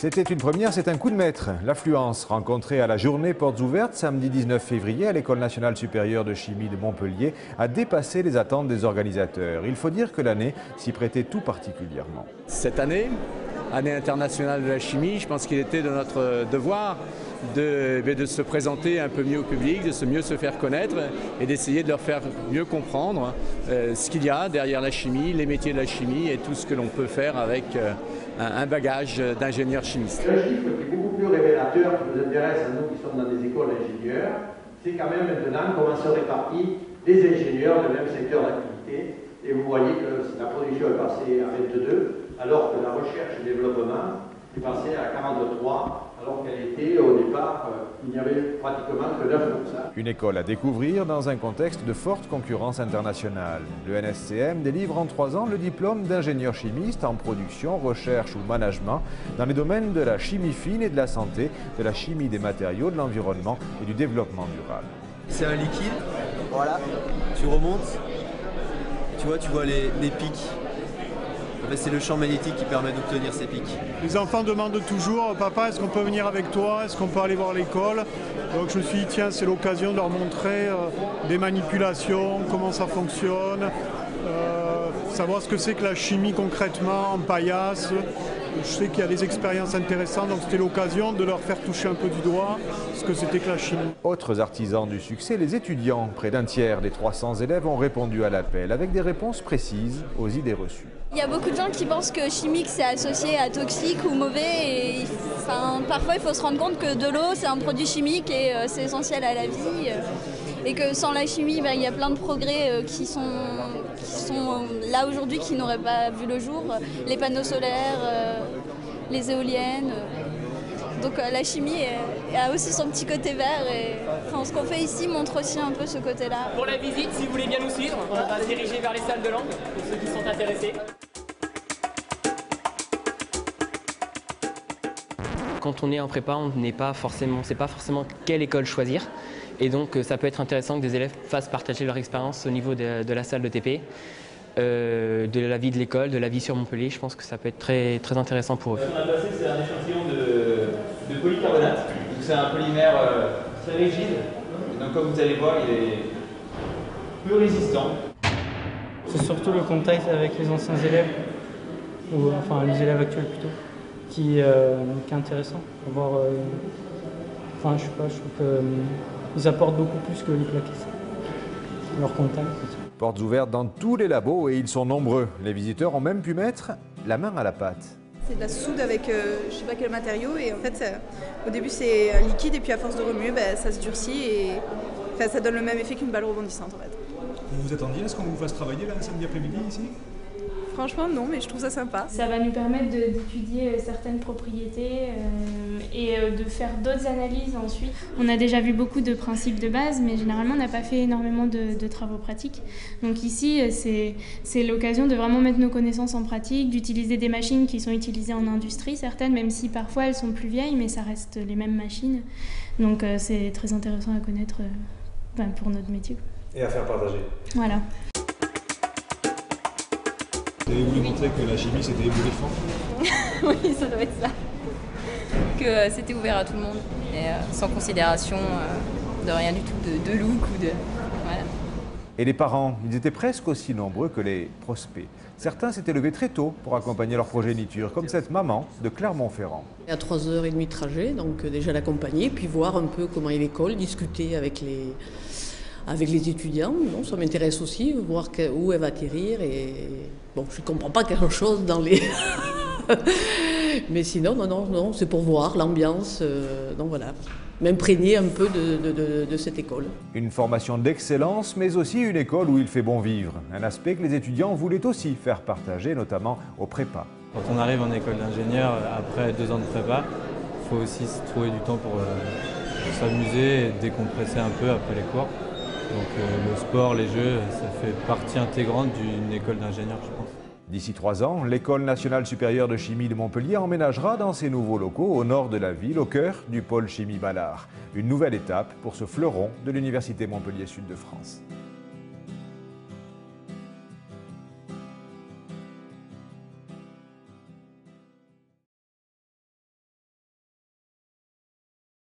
C'était une première, c'est un coup de maître. L'affluence rencontrée à la journée portes ouvertes samedi 19 février à l'École nationale supérieure de chimie de Montpellier a dépassé les attentes des organisateurs. Il faut dire que l'année s'y prêtait tout particulièrement. Cette année, année internationale de la chimie, je pense qu'il était de notre devoir de se présenter un peu mieux au public, de mieux se faire connaître et d'essayer de leur faire mieux comprendre ce qu'il y a derrière la chimie, les métiers de la chimie et tout ce que l'on peut faire avec un bagage d'ingénieur chimiste. Un chiffre qui est beaucoup plus révélateur, qui nous intéresse à nous qui sommes dans des écoles d'ingénieurs, c'est quand même maintenant comment se répartissent les ingénieurs du même secteur d'activité. Et vous voyez que la production est passée à 22, alors que la recherche et développement est passée à 43, alors qu'elle était au départ, il n'y avait pratiquement que 9%. Une école à découvrir dans un contexte de forte concurrence internationale. Le NSCM délivre en 3 ans le diplôme d'ingénieur chimiste en production, recherche ou management dans les domaines de la chimie fine et de la santé, de la chimie des matériaux, de l'environnement et du développement durable. C'est un liquide, voilà, tu remontes, tu vois les pics. C'est le champ magnétique qui permet d'obtenir ces pics. Les enfants demandent toujours, papa, est-ce qu'on peut venir avec toi? Est-ce qu'on peut aller voir l'école? Donc je me suis dit, tiens, c'est l'occasion de leur montrer des manipulations, comment ça fonctionne, savoir ce que c'est que la chimie concrètement en paillasse. Je sais qu'il y a des expériences intéressantes, donc c'était l'occasion de leur faire toucher un peu du doigt ce que c'était que la chimie. Autres artisans du succès, les étudiants. Près d'un tiers des 300 élèves ont répondu à l'appel avec des réponses précises aux idées reçues. Il y a beaucoup de gens qui pensent que chimique c'est associé à toxique ou mauvais et parfois il faut se rendre compte que de l'eau c'est un produit chimique et c'est essentiel à la vie et que sans la chimie il y a plein de progrès qui sont là aujourd'hui qui n'auraient pas vu le jour, les panneaux solaires, les éoliennes. Donc la chimie a aussi son petit côté vert et ce qu'on fait ici montre aussi un peu ce côté-là. Pour la visite, si vous voulez bien nous suivre, on va se diriger vers les salles de langue pour ceux qui sont intéressés. Quand on est en prépa, on ne sait pas forcément quelle école choisir. Et donc ça peut être intéressant que des élèves fassent partager leur expérience au niveau de la salle de TP, de la vie de l'école, de la vie sur Montpellier. Je pense que ça peut être très, très intéressant pour eux. Ce qu'on a passé, c'est un échantillon de polycarbonate. C'est un polymère très rigide. Et donc comme vous allez voir, il est peu résistant. C'est surtout le contact avec les anciens élèves, ou enfin les élèves actuels plutôt, qui est intéressant. Je sais pas, je trouve qu'ils apportent beaucoup plus que les plaquistes. Leur contact. Portes ouvertes dans tous les labos et ils sont nombreux. Les visiteurs ont même pu mettre la main à la pâte. C'est de la soude avec je sais pas quel matériau et en fait au début c'est un liquide et puis à force de remuer ça se durcit et ça donne le même effet qu'une balle rebondissante en fait. Vous vous attendiez à ce qu'on vous fasse travailler là, samedi après-midi ici? Franchement non, mais je trouve ça sympa. Ça va nous permettre d'étudier certaines propriétés et de faire d'autres analyses ensuite. On a déjà vu beaucoup de principes de base, mais généralement on n'a pas fait énormément de travaux pratiques. Donc ici c'est l'occasion de vraiment mettre nos connaissances en pratique, d'utiliser des machines qui sont utilisées en industrie, certaines, même si parfois elles sont plus vieilles, mais ça reste les mêmes machines. Donc c'est très intéressant à connaître pour notre métier. Et à faire partager. Voilà. Vous avez voulu montrer que la chimie c'était ébouriffant? Oui, ça doit être ça. Que c'était ouvert à tout le monde, et sans considération de rien du tout, de look ou de... Voilà. Et les parents, ils étaient presque aussi nombreux que les prospects. Certains s'étaient levés très tôt pour accompagner leur progéniture, comme cette maman de Clermont-Ferrand. À 3h30 de trajet, donc déjà l'accompagner, puis voir un peu comment est l'école, discuter avec les étudiants. Non, ça m'intéresse aussi, voir où elle va atterrir. Et bon, je ne comprends pas quelque chose dans les... Mais sinon, non, c'est pour voir l'ambiance. Donc voilà, m'imprégner un peu de cette école. Une formation d'excellence, mais aussi une école où il fait bon vivre. Un aspect que les étudiants voulaient aussi faire partager, notamment aux prépas. Quand on arrive en école d'ingénieur, après 2 ans de prépa, il faut aussi se trouver du temps pour s'amuser et décompresser un peu après les cours. Donc le sport, les jeux, ça fait partie intégrante d'une école d'ingénieur, je pense. D'ici 3 ans, l'École nationale supérieure de chimie de Montpellier emménagera dans ses nouveaux locaux au nord de la ville, au cœur du pôle chimie Ballard. Une nouvelle étape pour ce fleuron de l'Université Montpellier Sud de France.